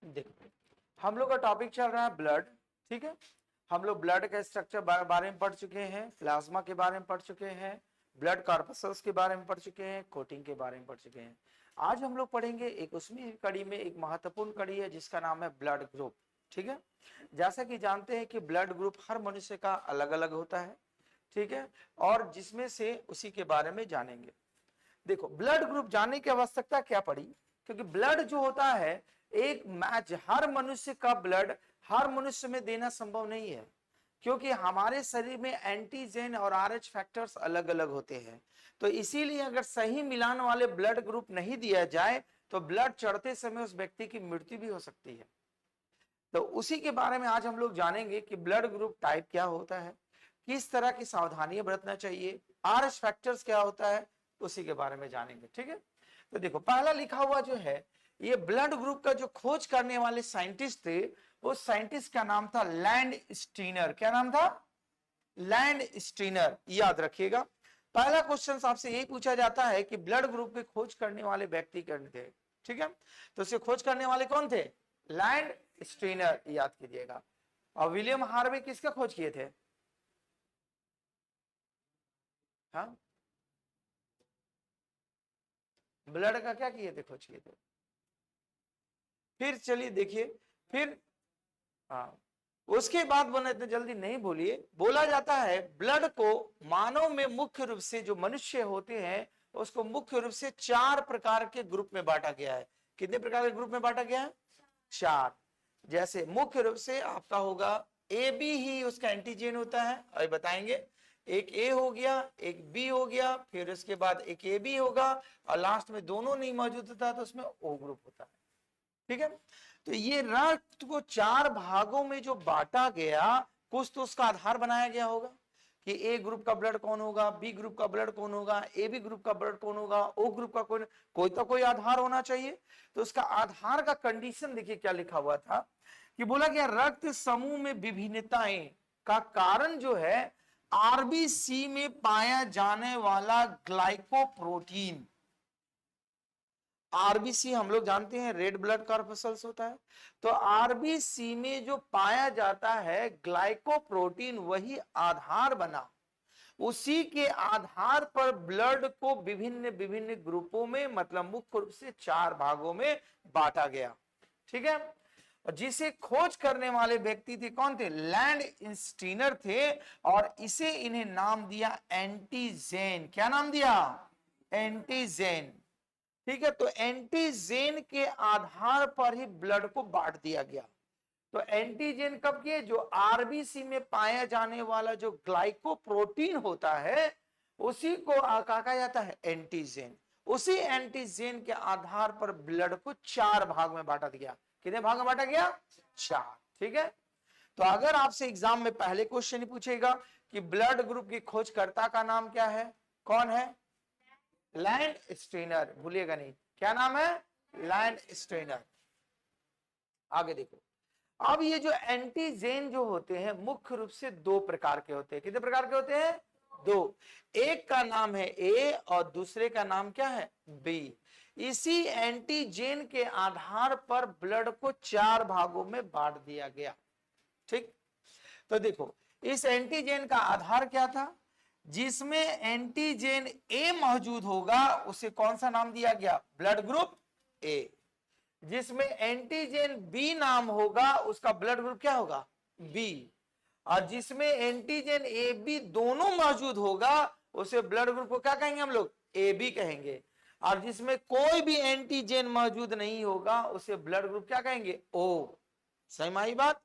देखो, हम लोग का टॉपिक चल रहा है ब्लड। ठीक है, हम लोग ब्लड के स्ट्रक्चर बारे में पढ़ चुके हैं, प्लाज्मा के बारे में पढ़ चुके हैं, ब्लड कॉर्पसल्स के बारे में पढ़ चुके हैं, कोटिंग के बारे में पढ़ चुके हैं। आज हम लोग पढ़ेंगे एक उसमें कड़ी में एक महत्वपूर्ण कड़ी है जिसका नाम है ब्लड ग्रुप। ठीक है, जैसा कि जानते हैं कि ब्लड ग्रुप हर मनुष्य का अलग अलग होता है। ठीक है, और जिसमें से उसी के बारे में जानेंगे। देखो, ब्लड ग्रुप जानने की आवश्यकता क्या पड़ी, क्योंकि ब्लड जो होता है एक मैच, हर मनुष्य का ब्लड हर मनुष्य में देना संभव नहीं है, क्योंकि हमारे शरीर में एंटीजन और आरएच फैक्टर्स अलग अलग होते हैं। तो इसीलिए अगर सही मिलान वाले ब्लड ग्रुप नहीं दिया जाए तो ब्लड चढ़ते समय उस व्यक्ति की मृत्यु भी हो सकती है। तो उसी के बारे में आज हम लोग जानेंगे कि ब्लड ग्रुप टाइप क्या होता है, किस तरह की सावधानियां बरतना चाहिए, आरएच फैक्टर्स क्या होता है, उसी के बारे में जानेंगे। ठीक है, तो देखो पहला लिखा हुआ जो है, ये ब्लड ग्रुप का जो खोज करने वाले साइंटिस्ट थे, वो साइंटिस्ट का नाम था लैंड स्टीनर। क्या नाम था? Land Steiner. याद रखिएगा, पहला क्वेश्चन आपसे यही पूछा जाता है कि ब्लड ग्रुप की खोज करने वाले व्यक्ति कौन थे। ठीक है, तो इसे खोज करने वाले कौन थे? लैंड स्टीनर, याद कीजिएगा। और विलियम हार्वे किसका खोज किए थे? हाँ, ब्लड का क्या किए थे? खोज किए थे। फिर चलिए देखिए, फिर हाँ, उसके बाद बोले इतने जल्दी नहीं बोलिए। बोला जाता है ब्लड को मानव में मुख्य रूप से जो मनुष्य होते हैं उसको मुख्य रूप से 4 प्रकार के ग्रुप में बांटा गया है। कितने प्रकार के ग्रुप में बांटा गया है? 4। जैसे मुख्य रूप से आपका होगा ए बी ही उसका एंटीजन होता है, अभी बताएंगे। एक ए हो गया, एक बी हो गया, फिर उसके बाद एक ए बी होगा, और लास्ट में दोनों नहीं मौजूद होता तो उसमें ओ ग्रुप होता है। ठीक है, तो ये रक्त को 4 भागों में जो बांटा गया, कुछ तो उसका आधार बनाया गया होगा कि ए ग्रुप का ब्लड कौन होगा, बी ग्रुप का ब्लड कौन होगा, ए बी ग्रुप का ब्लड कौन होगा, ओ ग्रुप का कोई तो कोई आधार होना चाहिए। तो उसका आधार का कंडीशन देखिए क्या लिखा हुआ था कि बोला गया रक्त समूह में विभिन्नताएं का कारण जो है आरबीसी में पाया जाने वाला ग्लाइकोप्रोटीन। आरबीसी हम लोग जानते हैं रेड ब्लड कॉर्पसल्स होता है, तो आरबीसी में जो पाया जाता है ग्लाइकोप्रोटीन वही आधार बना। उसी के आधार पर ब्लड को विभिन्न विभिन्न ग्रुपों में, मतलब मुख्य रूप से 4 भागों में बांटा गया। ठीक है, और जिसे खोज करने वाले व्यक्ति थे कौन थे? लैंड स्टीनर थे, और इसे इन्हें नाम दिया एंटीजेन। क्या नाम दिया? एंटीजेन। ठीक है, तो एंटीजेन के आधार पर ही ब्लड को बांट दिया गया। तो एंटीजेन कब किए? जो आरबीसी में पाया जाने वाला जो ग्लाइकोप्रोटीन होता है उसी को कहा जाता है एंटीजेन। उसी एंटीजेन के आधार पर ब्लड को 4 भाग में बांटा गया। कितने भाग में बांटा गया? 4। ठीक है, तो अगर आपसे एग्जाम में पहले क्वेश्चन ही पूछेगा कि ब्लड ग्रुप की खोजकर्ता का नाम क्या है, कौन है? Land strainer. भूलिएगा नहीं, क्या नाम है? Land strainer. आगे देखो, अब ये जो एंटीजेन जो होते हैं मुख्य रूप से 2 प्रकार के होते हैं। कितने प्रकार के होते हैं? 2। एक का नाम है ए और दूसरे का नाम क्या है? बी। इसी एंटीजेन के आधार पर ब्लड को 4 भागों में बांट दिया गया। ठीक, तो देखो इस एंटीजेन का आधार क्या था? जिसमें एंटीजेन ए मौजूद होगा उसे कौन सा नाम दिया गया? ब्लड ग्रुप ए। जिसमें एंटीजेन बी नाम होगा उसका ब्लड ग्रुप क्या होगा? बी। और जिसमें एंटीजेन ए बी दोनों मौजूद होगा उसे ब्लड ग्रुप को क्या कहेंगे हम लोग? ए बी कहेंगे। और जिसमें कोई भी एंटीजेन मौजूद नहीं होगा उसे ब्लड ग्रुप क्या कहेंगे? ओ। सही बात।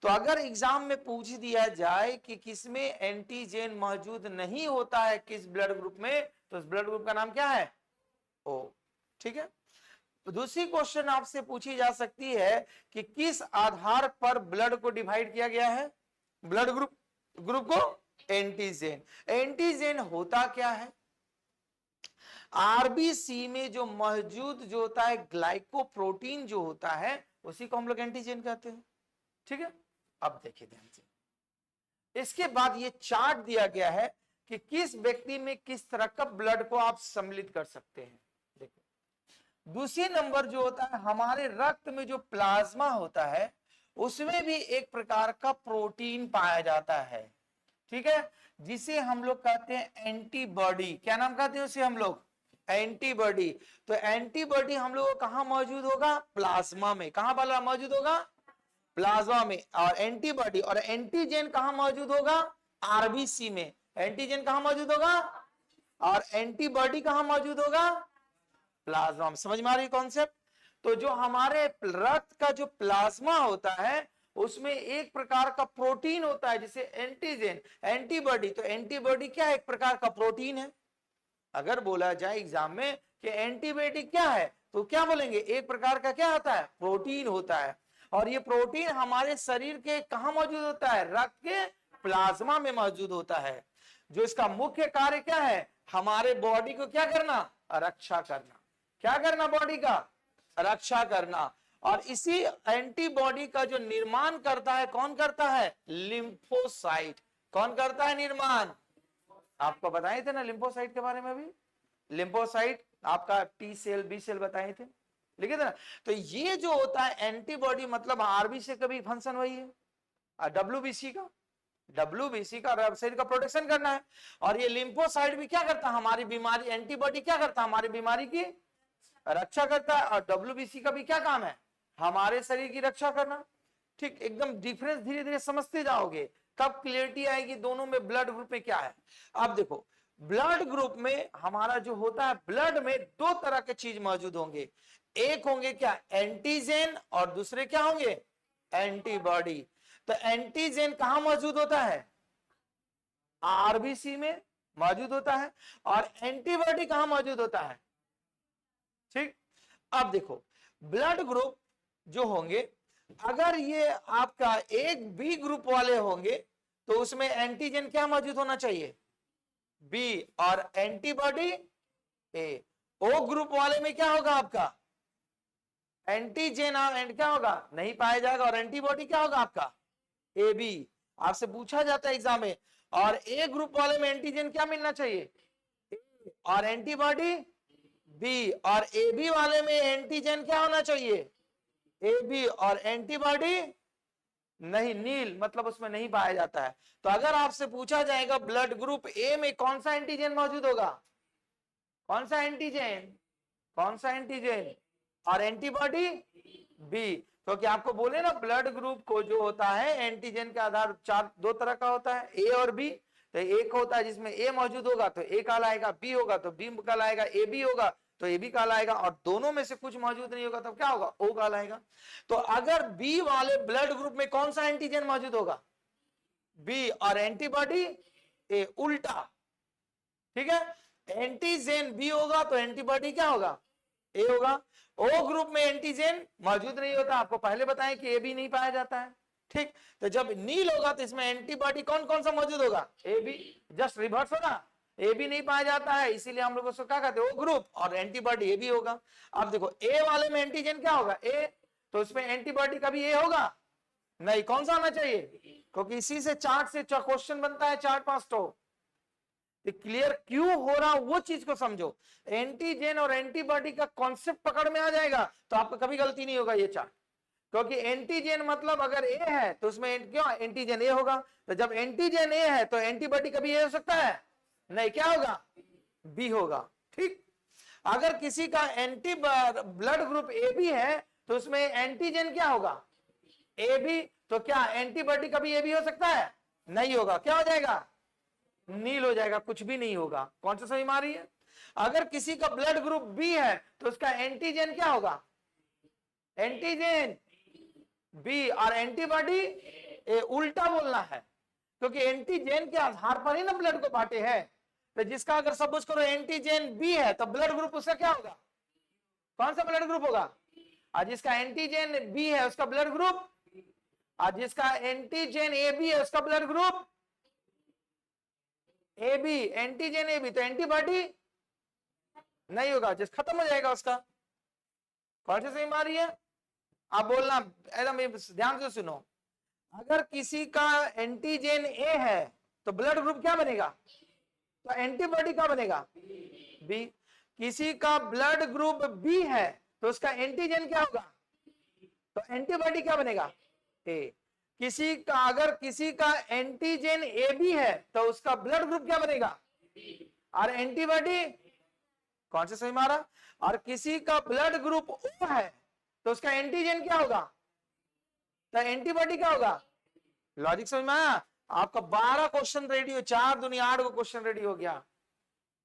तो अगर एग्जाम में पूछ दिया जाए कि किसमें एंटीजेन मौजूद नहीं होता है किस ब्लड ग्रुप में, तो उस ब्लड ग्रुप का नाम क्या है? ओ। ठीक है, तो दूसरी क्वेश्चन आपसे पूछी जा सकती है कि किस आधार पर ब्लड को डिवाइड किया गया है? ब्लड ग्रुप को एंटीजेन। एंटीजेन होता क्या है? आरबीसी में जो मौजूद जो होता है ग्लाइकोप्रोटीन जो होता है उसी को हम लोग एंटीजेन कहते हैं। ठीक है, अब देखिए ध्यान से, इसके बाद ये चार्ट दिया गया है कि किस व्यक्ति में किस तरह का ब्लड को आप सम्मिलित कर सकते हैं। देखो, दूसरी नंबर जो होता है हमारे रक्त में जो प्लाज्मा होता है उसमें भी एक प्रकार का प्रोटीन पाया जाता है, ठीक है, जिसे हम लोग कहते हैं एंटीबॉडी। क्या नाम कहते हैं उसे हम लोग? एंटीबॉडी। तो एंटीबॉडी हम लोग को कहां मौजूद होगा? प्लाज्मा में। कहां वाला मौजूद होगा? प्लाज्मा में। और एंटीबॉडी और एंटीजन कहां मौजूद होगा? आरबीसी में। एंटीजन कहां मौजूद होगा और एंटीबॉडी कहां मौजूद होगा? प्लाज्मा में। समझ में आ रही कॉन्सेप्ट? तो जो हमारे रक्त का जो प्लाज्मा होता है उसमें एक प्रकार का प्रोटीन होता है जिसे एंटीजन, एंटीबॉडी। तो एंटीबॉडी क्या है? एक प्रकार का प्रोटीन है। अगर बोला जाए एग्जाम में कि एंटीबायोटिक क्या है तो क्या बोलेंगे? एक प्रकार का क्या होता है? प्रोटीन होता है। और ये प्रोटीन हमारे शरीर के कहां मौजूद होता है? रक्त के प्लाज्मा में मौजूद होता है। जो इसका मुख्य कार्य क्या है? हमारे बॉडी को क्या करना? रक्षा करना। क्या करना? बॉडी का रक्षा करना। और इसी एंटीबॉडी का जो निर्माण करता है कौन करता है? लिम्फोसाइट। कौन करता है निर्माण? आपको बताए थे ना लिम्फोसाइट के बारे में अभी। लिम्फोसाइट आपका टी सेल, बी सेल बताए थे, लिखे थे ना। तो ये जो होता है एंटीबॉडी मतलब आरबीसी का भी फंक्शन वही है, डब्ल्यूबीसी का। डब्ल्यूबीसी का शरीर का प्रोटेक्शन करना है। और ये लिम्फोसाइट भी क्या करता है? हमारी बीमारी, एंटीबॉडी क्या करता है? हमारी बीमारी की रक्षा करता है। और डब्ल्यूबीसी का भी क्या काम है? हमारे शरीर की रक्षा करना। ठीक, एकदम डिफरेंस धीरे धीरे समझते जाओगे तब क्लियरिटी आएगी दोनों में ब्लड ग्रुप में क्या है। अब देखो ब्लड ग्रुप में हमारा जो होता है, ब्लड में दो तरह के चीज मौजूद होंगे। एक होंगे क्या? एंटीजन और दूसरे क्या होंगे? एंटीबॉडी। तो एंटीजन कहां मौजूद होता है? आरबीसी में मौजूद होता है। और एंटीबॉडी कहां मौजूद होता है? ठीक, अब देखो ब्लड ग्रुप जो होंगे, अगर ये आपका एक बी ग्रुप वाले होंगे तो उसमें एंटीजन क्या मौजूद होना चाहिए? बी। और एंटीबॉडी ए। ओ ग्रुप वाले में क्या होगा आपका? एंटीजन और क्या होगा? नहीं पाया जाएगा। और एंटीबॉडी क्या होगा आपका? A B. आपसे पूछा जाता है एग्जाम में। और ए ग्रुप वाले में एंटीजन क्या मिलना चाहिए? ए। और एंटीबॉडी बी। और ए बी वाले में एंटीजन क्या होना चाहिए? A B. और एंटीबॉडी नहीं, नील, मतलब उसमें नहीं पाया जाता है। तो अगर आपसे पूछा जाएगा ब्लड ग्रुप ए में कौन सा एंटीजन मौजूद होगा? कौन सा एंटीजन? कौन सा एंटीजन? और एंटीबॉडी बी। क्योंकि आपको बोले ना ब्लड ग्रुप को जो होता है एंटीजन के आधार चार, दो तरह का होता है, ए और बी। तो एक होता है जिसमें ए मौजूद होगा तो ए कहलाएगा, बी होगा तो बी कहलाएगा, ए बी होगा तो ए बी कहलाएगा। और दोनों में से कुछ मौजूद नहीं होगा तो क्या होगा? ओ कहलाएगा। तो अगर बी वाले ब्लड ग्रुप में कौन सा एंटीजन मौजूद होगा? बी। और एंटीबॉडी ए। उल्टा, ठीक है, एंटीजन बी होगा तो एंटीबॉडी क्या होगा? ए होगा। ओ ग्रुप में एंटीजन मौजूद नहीं होता, आपको पहले बताएं कि ए बी नहीं पाया जाता है। ठीक, तो जब नील होगा तो इसमें एंटीबॉडी कौन कौन सा मौजूद होगा? A B. जस्ट रिवर्स होगा, ए बी नहीं पाया जाता है इसीलिए हम लोग उसको क्या कहते हैं? O group. और एंटीबॉडी ए बी होगा। अब देखो ए वाले में एंटीजन क्या होगा? ए। तो उसमें एंटीबॉडी कभी ए होगा नहीं। कौन सा आना चाहिए? क्योंकि इसी से चार्ट से क्वेश्चन बनता है, 4-5 तो क्लियर क्यों हो रहा वो चीज को समझो। एंटीजन और एंटीबॉडी का कॉन्सेप्ट पकड़ में आ जाएगा तो आपका कभी गलती नहीं होगा ये चार्ट। क्योंकि एंटीजन मतलब अगर ए है तो उसमें क्यों एंटीजन ए होगा। तो जब एंटीजन ए है तो एंटीबॉडी कभी ए हो सकता है नहीं, क्या होगा? बी होगा। ठीक, अगर किसी का anti blood group A B है तो उसमें एंटीजन क्या होगा? A B. तो क्या एंटीबॉडी कभी ए बी हो सकता है? नहीं होगा। क्या हो जाएगा? नील हो जाएगा, कुछ भी नहीं होगा। कौन सा सही मार रही है? अगर किसी का ब्लड ग्रुप बी है तो उसका एंटीजन क्या होगा? Antigen B. और एंटीबॉडी ए। उल्टा बोलना है क्योंकि एंटीजन के आधार पर ही ना ब्लड को बांटे हैं। तो जिसका अगर सपोज करो एंटीजन बी है तो ब्लड ग्रुप उसका क्या होगा? कौन सा ब्लड ग्रुप होगा? और जिसका एंटीजन बी है उसका ब्लड ग्रुप, और जिसका एंटीजन ए बी है उसका blood group A B. Antigen A B तो एंटीबॉडी नहीं होगा, जिस खत्म हो जाएगा उसका। कौन सी सही मारी है? आप बोलना एकदम ध्यान से सुनो। अगर किसी का एंटीजन ए है तो ब्लड ग्रुप क्या बनेगा? तो एंटीबॉडी क्या बनेगा? बी। किसी का ब्लड ग्रुप बी है तो उसका एंटीजन क्या होगा, तो एंटीबॉडी क्या बनेगा, ए। किसी का, अगर किसी का एंटीजन ए बी है तो उसका ब्लड ग्रुप क्या बनेगा, और एंटीबॉडी कौन से सही मारा, और किसी का ब्लड ग्रुप ओ है तो उसका एंटीजन क्या होगा, तो एंटीबॉडी क्या होगा। लॉजिक समझ में आया आपका। 12 क्वेश्चन रेडी हो, 4 दुनिया 8 को क्वेश्चन रेडी हो गया।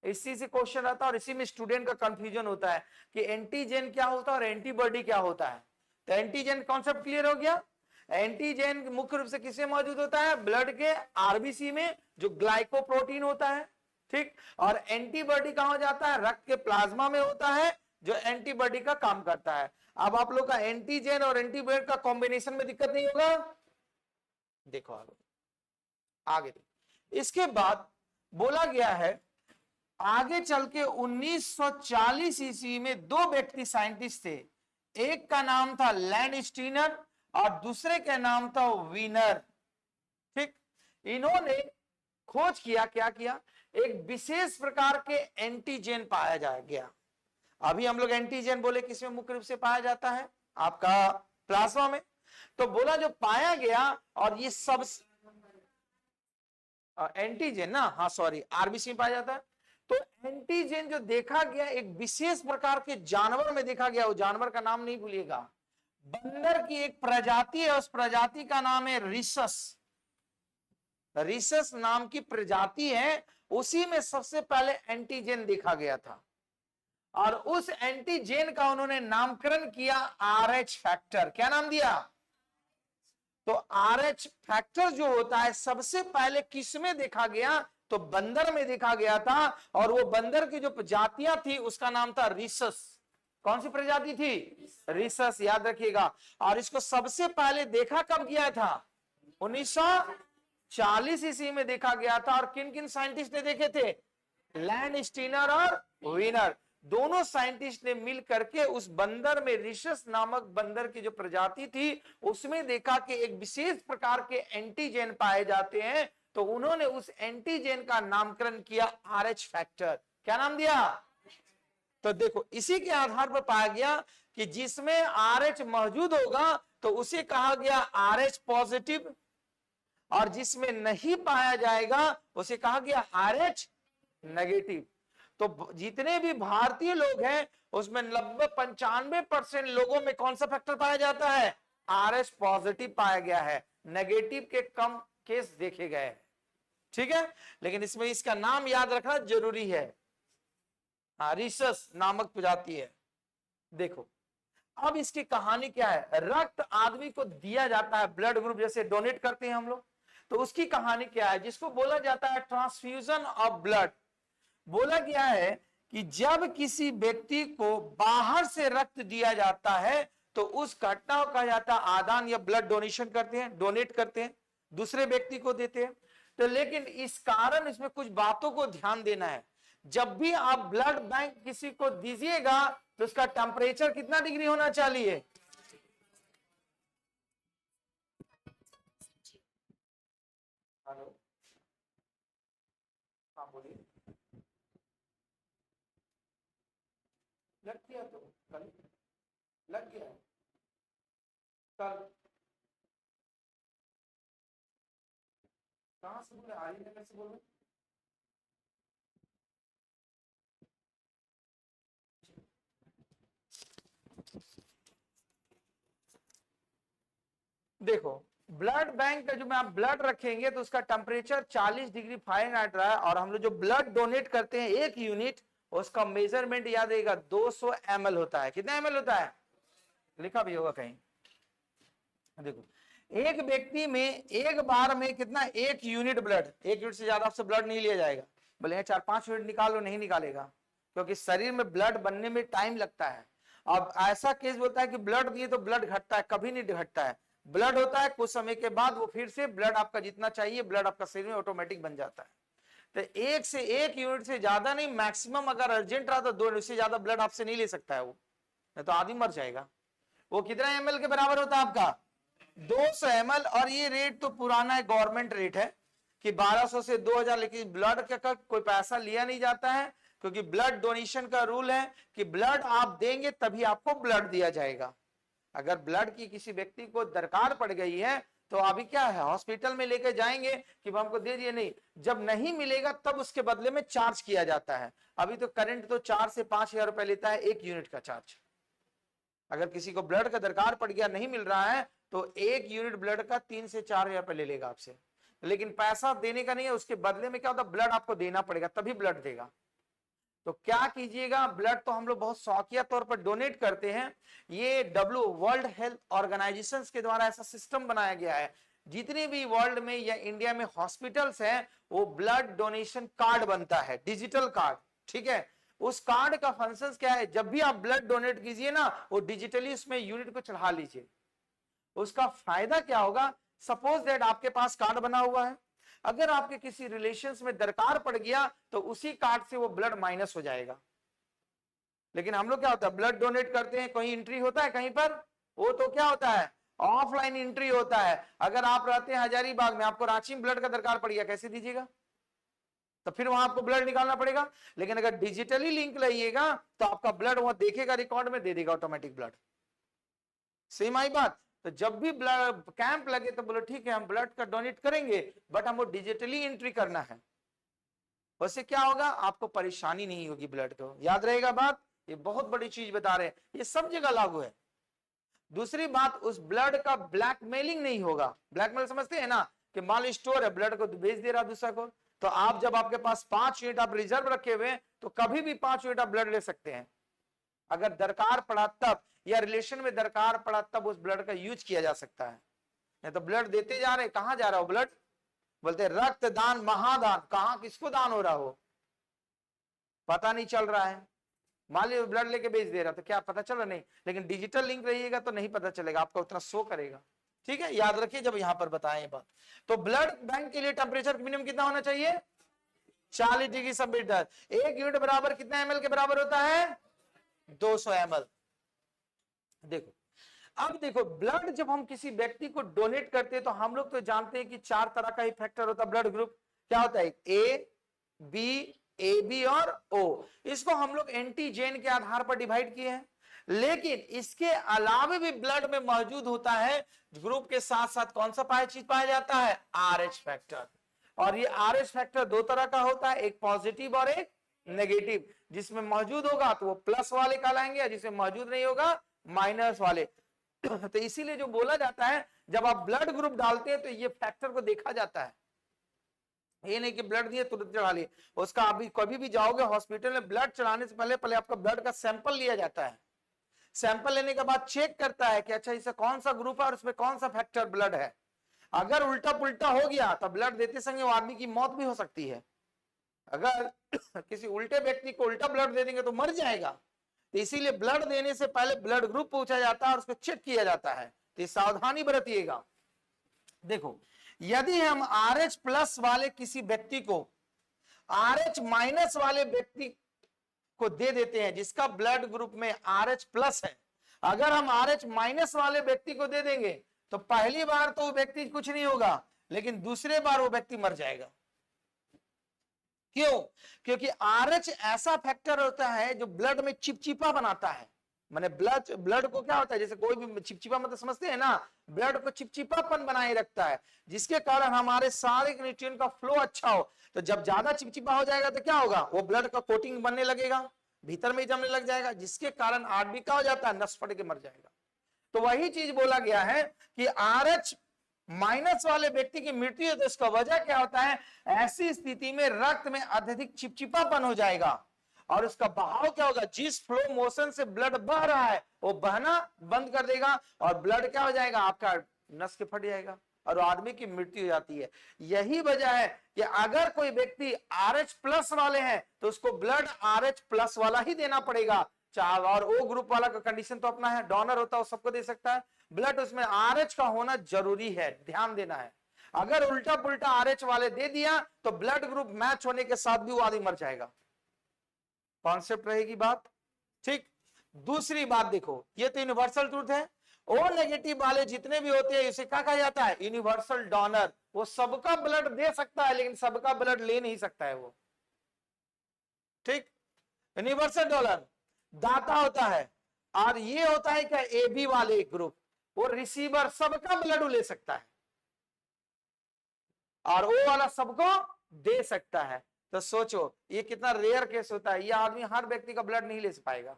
इसी से क्वेश्चन आता है और इसी में स्टूडेंट का कंफ्यूजन होता है कि एंटीजन क्या होता है और एंटीबॉडी क्या होता है। तो एंटीजन कॉन्सेप्ट क्लियर हो गया। एंटीजन मुख्य रूप से किसमें मौजूद होता है, ब्लड के आरबीसी में जो ग्लाइकोप्रोटीन होता है, ठीक। और एंटीबॉडी कहां जाता है, रक्त के प्लाज्मा में होता है जो एंटीबॉडी का काम करता है। अब आप लोग का एंटीजन और एंटीबॉडी का कॉम्बिनेशन में दिक्कत नहीं होगा। देखो आगे देखो। इसके बाद बोला गया है आगे चल के 1940 ईस्वी में 2 व्यक्ति साइंटिस्ट थे, एक का नाम था लैंडस्टीनर और दूसरे का नाम था वीनर, ठीक। इन्होंने खोज किया, क्या किया, एक विशेष प्रकार के एंटीजन पाया जा गया। अभी हम लोग एंटीजन बोले किसमें मुख्य रूप से पाया जाता है, आपका प्लाज्मा में। तो बोला जो पाया गया, और ये सब एंटीजन ना, हाँ सॉरी, आरबीसी में पाया जाता है। तो एंटीजन जो देखा गया एक विशेष प्रकार के जानवर में देखा गया, वो जानवर का नाम नहीं भूलिएगा, बंदर की एक प्रजाति है, उस प्रजाति का नाम है रिसस। रिसस नाम की प्रजाति है, उसी में सबसे पहले एंटीजन देखा गया था। और उस एंटीजन का उन्होंने नामकरण किया RH फैक्टर। क्या नाम दिया, तो RH फैक्टर जो होता है सबसे पहले किस में देखा गया, तो बंदर में देखा गया था। और वो बंदर की जो प्रजातियां थी उसका नाम था रिसस। कौन सी प्रजाति थी, रिसस, याद रखिएगा। और इसको सबसे पहले देखा कब गया था, 1940 ईस्वी में देखा गया था। और किन किन साइंटिस्ट ने देखे थे, लैंडस्टीनर और वीनर, दोनों साइंटिस्ट ने मिल करके उस बंदर में, रिसस नामक बंदर की जो प्रजाति थी उसमें देखा कि एक विशेष प्रकार के एंटीजन पाए जाते हैं। तो उन्होंने उस एंटीजन का नामकरण किया RH फैक्टर। क्या नाम दिया, तो देखो इसी के आधार पर पाया गया कि जिसमें RH मौजूद होगा तो उसे कहा गया RH पॉजिटिव, और जिसमें नहीं पाया जाएगा उसे कहा गया RH नेगेटिव। तो जितने भी भारतीय लोग हैं उसमें 90-95% लोगों में कौन सा फैक्टर पाया जाता है, RH पॉजिटिव पाया गया है, नेगेटिव के कम केस देखे गए, ठीक है। लेकिन इसमें इसका नाम याद रखना जरूरी है, रिसस नामक प्रजाति है। देखो अब इसकी कहानी क्या है, रक्त आदमी को दिया जाता है, ब्लड ग्रुप जैसे डोनेट करते हैं हम लोग, तो उसकी कहानी क्या है, जिसको बोला जाता है ट्रांसफ्यूजन ऑफ ब्लड। बोला गया है कि जब किसी व्यक्ति को बाहर से रक्त दिया जाता है तो उस घटना को कहा जाता है आदान या ब्लड डोनेशन करते हैं, डोनेट करते हैं, दूसरे व्यक्ति को देते हैं। तो लेकिन इस कारण इसमें कुछ बातों को ध्यान देना है। जब भी आप ब्लड बैंक किसी को दीजिएगा तो उसका टेम्परेचर कितना डिग्री होना चाहिए, हेलो हाँ बोलिए, लग गया तो कल लग गया कल, कहां से बोले, आर्य नगर से बोल रहे, देखो ब्लड बैंक का जो में आप ब्लड रखेंगे तो उसका टेम्परेचर 40 डिग्री फ़ारेनहाइट रहा है। और हम लोग जो ब्लड डोनेट करते हैं 1 यूनिट, उसका मेजरमेंट याद रहेगा 200 ml होता है। कितना ml होता है, लिखा भी होगा कहीं, देखो एक व्यक्ति में एक बार में कितना, 1 यूनिट ब्लड, 1 यूनिट से ज्यादा आपसे ब्लड नहीं लिया जाएगा। बोले 4-5 यूनिट निकालो, नहीं निकालेगा, क्योंकि शरीर में ब्लड बनने में टाइम लगता है। अब ऐसा केस बोलता है कि ब्लड दिए तो ब्लड घटता है, कभी नहीं घटता है। ब्लड होता है कुछ समय के बाद वो फिर से ब्लड आपका जितना चाहिए ब्लड आपका शरीर में ऑटोमेटिक बन जाता है। तो 1 से 1 यूनिट से ज्यादा नहीं, मैक्सिमम अगर अर्जेंट रहा तो 2 यूनिट से ज्यादा ब्लड आपसे नहीं ले सकता है वो, नहीं तो आदमी मर जाएगा। वो कितना ml के बराबर होता है आपका, 200 ml। और ये रेट तो पुराना है, गवर्नमेंट रेट है कि 1200 से 2000, लेकिन ब्लड का कोई पैसा लिया नहीं जाता है। क्योंकि ब्लड डोनेशन का रूल है कि ब्लड आप देंगे तभी आपको ब्लड दिया जाएगा। अगर ब्लड की किसी व्यक्ति को दरकार पड़ गई है तो अभी क्या है, हॉस्पिटल में लेके जाएंगे कि हमको दे दिए, नहीं, जब नहीं मिलेगा तब उसके बदले में चार्ज किया जाता है। अभी तो करंट तो 4 से 5 हजार रुपए लेता है 1 यूनिट का चार्ज। अगर किसी को ब्लड का दरकार पड़ गया, नहीं मिल रहा है, तो 1 यूनिट ब्लड का 3 से 4 हजार रुपए ले लेगा आपसे, लेकिन पैसा देने का नहीं है, उसके बदले में क्या होता है, ब्लड आपको देना पड़ेगा तभी ब्लड देगा। तो क्या कीजिएगा, ब्लड तो हम लोग बहुत शौकिया तौर पर डोनेट करते हैं। ये वर्ल्ड हेल्थ ऑर्गेनाइजेशन के द्वारा ऐसा सिस्टम बनाया गया है, जितने भी वर्ल्ड में या इंडिया में हॉस्पिटल्स हैं, वो ब्लड डोनेशन कार्ड बनता है, डिजिटल कार्ड। ठीक है, उस कार्ड का फंक्शन क्या है, जब भी आप ब्लड डोनेट कीजिए ना, वो डिजिटली उसमें यूनिट को चढ़ा लीजिए। उसका फायदा क्या होगा, सपोज दैट आपके पास कार्ड बना हुआ है, अगर आपके किसी रिलेशंस में दरकार पड़ गया तो उसी कार्ड से वो ब्लड माइनस हो जाएगा। लेकिन हम लोग क्या होता है, ब्लड डोनेट करते हैं, कोई एंट्री होता है कहीं पर, वो तो क्या होता है, ऑफलाइन एंट्री होता है। अगर आप रहते हैं हजारीबाग में, आपको रांची में ब्लड का दरकार पड़ गया, कैसे दीजिएगा, तो फिर वहां आपको ब्लड निकालना पड़ेगा। लेकिन अगर डिजिटली लिंक रहिएगा तो आपका ब्लड वहां देखेगा, रिकॉर्ड में दे देगा ऑटोमेटिक ब्लड। सेम आई बात। तो जब भी ब्लड कैंप लगे तो बोलो ठीक है हम ब्लड का डोनेट करेंगे, बट हमको डिजिटली एंट्री करना है। उससे क्या होगा, आपको परेशानी नहीं होगी ब्लड को। याद रहेगा बात, ये बहुत बड़ी चीज बता रहे हैं, ये सब जगह लागू है। दूसरी बात, उस ब्लड का ब्लैकमेलिंग नहीं होगा। ब्लैकमेल समझते हैं ना, कि माल स्टोर है, ब्लड को बेच दे रहा दूसरा को, तो आप जब आपके पास 5 यूनिट आप रिजर्व रखे हुए तो कभी भी 5 यूनिट आप ब्लड ले सकते हैं। अगर दरकार पड़ा तब, या रिलेशन में दरकार पड़ा तब उस ब्लड का यूज किया जा सकता है। नहीं तो ब्लड देते जा रहे, कहां जा रहा हो ब्लड, बोलते रक्त दान महादान, कहां किसको दान हो रहा हो पता नहीं चल रहा है। मान लीजिए ब्लड लेके बेच दे रहा तो क्या पता चल रहा, नहीं, लेकिन डिजिटल लिंक रहिएगा तो नहीं पता चलेगा, आपका उतना शो करेगा। ठीक है, याद रखिए जब यहां पर बताएं बात। तो ब्लड बैंक के लिए टेम्परेचर मिनिमम कितना होना चाहिए, 40 डिग्री सेंटीग्रेड। 1 यूनिट बराबर कितना ml के बराबर होता है, 200 ml। देखो, अब देखो, ब्लड जब हम किसी व्यक्ति को डोनेट करते हैं तो हम लोग तो जानते हैं कि 4 तरह का ही फैक्टर होता है ब्लड ग्रुप। क्या होता है, ए बी, ए बी और ओ। इसको हम लोग एंटीजेन के आधार पर डिवाइड किए हैं। लेकिन इसके अलावा भी ब्लड में मौजूद होता है ग्रुप के साथ साथ कौन सा चीज पाया जाता है, RH फैक्टर। और ये RH फैक्टर 2 तरह का होता है, एक पॉजिटिव और एक नेगेटिव। जिसमें मौजूद होगा तो वो प्लस वाले कहलाएंगे, और जिसमें मौजूद नहीं होगा माइनस वाले। तो इसीलिए जो बोला जाता है, जब आप ब्लड ग्रुप डालते हैं तो ये फैक्टर को देखा जाता है। ये नहीं कि ब्लड दिए तुरंत चढ़ा लिए, उसका अभी कभी भी जाओगे हॉस्पिटल में, ब्लड चढ़ाने से पहले आपका ब्लड का सैंपल लिया जाता है। सैंपल लेने के बाद चेक करता है कि अच्छा इसे कौन सा ग्रुप है और उसमें कौन सा फैक्टर ब्लड है। अगर उल्टा पुल्टा हो गया तो ब्लड देते समय वो आदमी की मौत भी हो सकती है। अगर किसी उल्टे व्यक्ति को उल्टा ब्लड दे देंगे तो मर जाएगा। तो इसीलिए ब्लड देने से पहले ब्लड ग्रुप पूछा जाता है और उसको चेक किया जाता है, तो सावधानी बरतिएगा। देखो, यदि हम RH प्लस वाले किसी व्यक्ति को RH माइनस वाले व्यक्ति को दे देते हैं जिसका ब्लड ग्रुप में RH प्लस है, अगर हम RH माइनस वाले व्यक्ति को दे देंगे तो पहली बार तो वो व्यक्ति कुछ नहीं होगा, लेकिन दूसरे बार वो व्यक्ति मर जाएगा। क्यों, क्योंकि RH ऐसा फैक्टर होता है जो ब्लड में चिपचिपा बनाता है। माने ब्लड को क्या होता है, जैसे कोई भी चिपचिपा मतलब समझते हैं ना, ब्लड को चिपचिपापन बनाए रखता है, जिसके कारण हमारे सारे न्यूट्रिएंट का फ्लो अच्छा हो। तो जब ज्यादा चिपचिपा हो जाएगा तो क्या होगा, वो ब्लड का कोटिंग बनने लगेगा, भीतर में जमने लग जाएगा, जिसके कारण आदमी क्या हो जाता है, नस फट के मर जाएगा। तो वही चीज बोला गया है कि RH माइनस वाले व्यक्ति की मृत्यु है तो इसका वजह क्या होता है, ऐसी स्थिति में रक्त में अत्यधिक चिपचिपापन हो जाएगा और उसका बहाव क्या होगा, जिस फ्लो मोशन से ब्लड बह रहा है वो बहना बंद कर देगा और ब्लड क्या हो जाएगा, आपका नस के फट जाएगा और आदमी की मृत्यु हो जाती है। यही वजह है कि अगर कोई व्यक्ति RH प्लस वाले हैं तो उसको ब्लड RH प्लस वाला ही देना पड़ेगा। और O ग्रुप वाला का कंडीशन तो अपना है, डोनर होता है वो सबको दे सकता है, ब्लड उसमें RH का होना जरूरी है, ध्यान देना है। अगर उल्टा पुल्टा RH वाले दे दिया तो ब्लड ग्रुप मैच होने के साथ भी वो आदमी मर जाएगा। कॉन्सेप्ट रहेगी बात, ठीक। दूसरी बात देखो, ये तो यूनिवर्सल ट्रूथ है। O नेगेटिव वाले जितने भी होते हैं इसे क्या कहा जाता है, यूनिवर्सल डोनर। वो सबका ब्लड दे सकता है लेकिन सबका ब्लड ले नहीं सकता है वो, ठीक। यूनिवर्सल डोनर दाता होता है, और ये होता है क्या ए बी वाले ग्रुप, वो रिसीवर सबका ब्लड ले सकता है और ओ वाला सबको दे सकता है। तो सोचो ये कितना रेयर केस होता है, ये आदमी हर व्यक्ति का ब्लड नहीं ले पाएगा।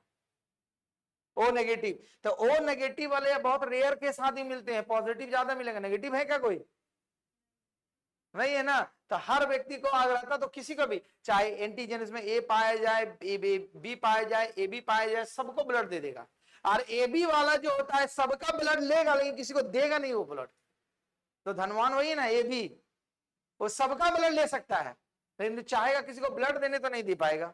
ओ नेगेटिव, तो ओ नेगेटिव वाले बहुत रेयर केस आदमी मिलते हैं, पॉजिटिव ज्यादा मिलेंगे। नेगेटिव है क्या कोई? नहीं है ना। तो हर व्यक्ति को आग रहता, तो किसी को भी चाहे एंटीजन में ए पाया जाए, बी पाया जाए, ए बी पाया जाए, सबको ब्लड दे देगा। और ए बी वाला जो होता है सबका ब्लड लेगा, लेकिन किसी को देगा नहीं वो ब्लड। तो धनवान वही ना, ए बी, वो सबका ब्लड ले सकता है, लेकिन चाहेगा किसी को ब्लड देने तो नहीं दे पाएगा।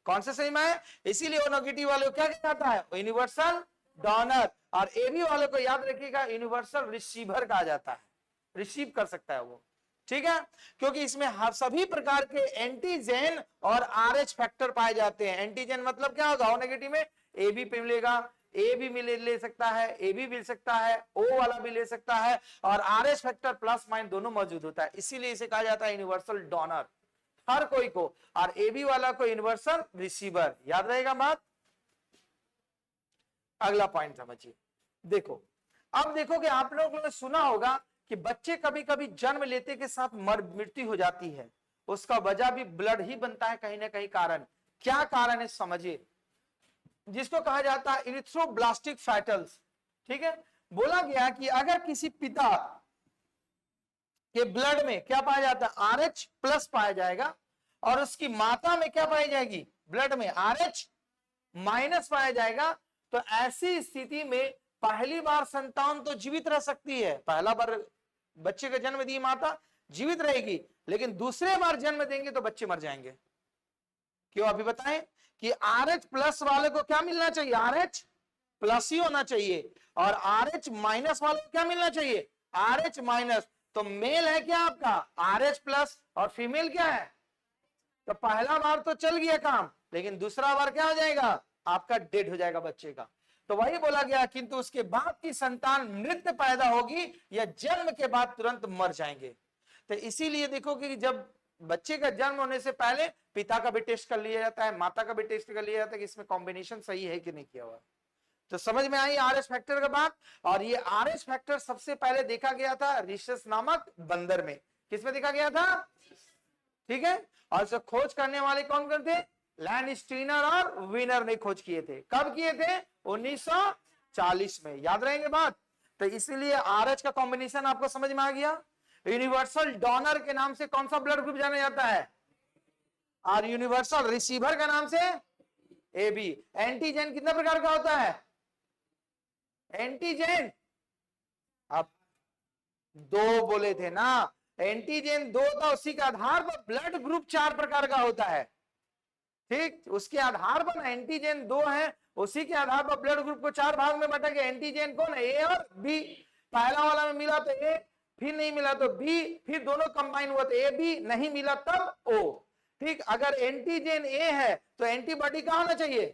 कौन से सही में है? इसीलिए वो नेगेटिव वाले को क्या कहता है? Universal donor. और एबी वाले को याद रखिएगा यूनिवर्सल रिसीवर कहा जाता है, रिसीव कर सकता है वो, ठीक है। क्योंकि इसमें हर सभी प्रकार के एंटीजन और आरएच फैक्टर पाए जाते हैं। एंटीजन मतलब क्या होगा? ओ नेगेटिव में ए बी पे मिलेगा, ए भी ले सकता है, ए भी मिल सकता है, ओ वाला भी ले सकता है, और आरएच फैक्टर प्लस माइनस दोनों मौजूद होता है, इसीलिए इसे कहा जाता है यूनिवर्सल डोनर हर कोई को, और एबी वाला को यूनिवर्सल रिसीवर। याद रहेगा बात। अगला पॉइंट समझिए, देखो अब देखो कि आप लोगों ने सुना होगा कि बच्चे कभी कभी जन्म लेते के साथ मृत्यु हो जाती है, उसका वजह भी ब्लड ही बनता है कहीं ना कहीं। कारण क्या कारण है समझिए, जिसको कहा जाता है इरिथ्रोब्लास्टिक फैटल्स, ठीक है। बोला गया कि अगर किसी पिता के ब्लड में क्या पाया जाता है? आरएच प्लस पाया जाएगा, और उसकी माता में क्या पाई जाएगी? ब्लड में आरएच माइनस पाया जाएगा। तो ऐसी स्थिति में पहली बार संतान तो जीवित रह सकती है, पहला बार बच्चे का जन्म दी माता जीवित रहेगी, लेकिन दूसरे बार जन्म देंगे तो बच्चे मर जाएंगे। क्यों? अभी बताएं कि आरएच प्लस वाले को क्या मिलना चाहिए? आरएच प्लस ही होना चाहिए, और आरएच माइनस वाले को क्या मिलना चाहिए? RH minus. तो मेल है क्या आपका? आरएच प्लस, और फीमेल क्या है? तो पहला बार तो चल गया काम, लेकिन दूसरा बार क्या हो जाएगा? आपका डेड हो जाएगा बच्चे का। तो वही बोला गया, किंतु उसके बाद की संतान मृत पैदा होगी या जन्म के बाद तुरंत मर जाएंगे। तो इसीलिए देखो कि जब बच्चे का जन्म होने से पहले पिता का भी टेस्ट कर लिया जाता है, माता का भी टेस्ट कर लिया जाता है कि इसमें कॉम्बिनेशन सही है कि नहीं किया हुआ। तो समझ में आई आरएस फैक्टर का बात। और ये आरएस फैक्टर सबसे पहले देखा गया था रिशस नामक बंदर में। किसमें देखा गया था? ठीक है। और इसे खोज करने वाले कौन कौन थे? लैंडस्टीनर और विनर ने खोज किए थे। कब किए थे? 1940 में। याद रहेंगे बात। तो इसीलिए आरएच का कॉम्बिनेशन आपको समझ में आ गया। यूनिवर्सल डोनर के नाम से कौन सा ब्लड ग्रुप जाना जाता है? और यूनिवर्सल रिसीवर का नाम से एबी। एंटीजन कितने प्रकार का होता है? एंटीजन अब दो बोले थे ना, एंटीजन दो था, उसी के आधार पर ब्लड ग्रुप 4 प्रकार का होता है। ठीक, उसके आधार पर एंटीजन 2 है, उसी के आधार पर ब्लड ग्रुप को 4 भाग में बांटा गया। एंटीजन कौन है? ए और बी। पहला वाला में मिला तो ए, फिर नहीं मिला तो बी, फिर दोनों कंबाइन हुआ तो ए बी, नहीं मिला तब ओ। ठीक, अगर एंटीजन ए है तो एंटीबॉडी क्या होना चाहिए?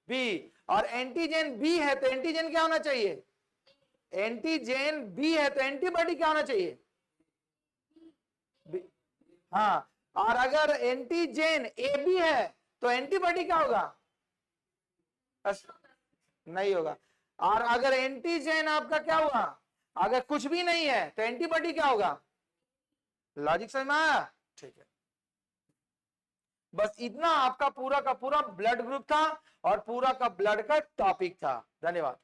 बी। और एंटीजन बी है तो एंटीजन क्या होना चाहिए? एंटीजन बी है तो एंटीबॉडी क्या होना चाहिए? हाँ, और अगर एंटीजन ए बी है तो एंटीबॉडी क्या होगा? नहीं होगा। और अगर एंटीजन आपका क्या हुआ? अगर कुछ भी नहीं है तो एंटीबॉडी क्या होगा? लॉजिक समझ में आया? ठीक है, बस इतना आपका पूरा का पूरा ब्लड ग्रुप था और पूरा का ब्लड का टॉपिक था। धन्यवाद।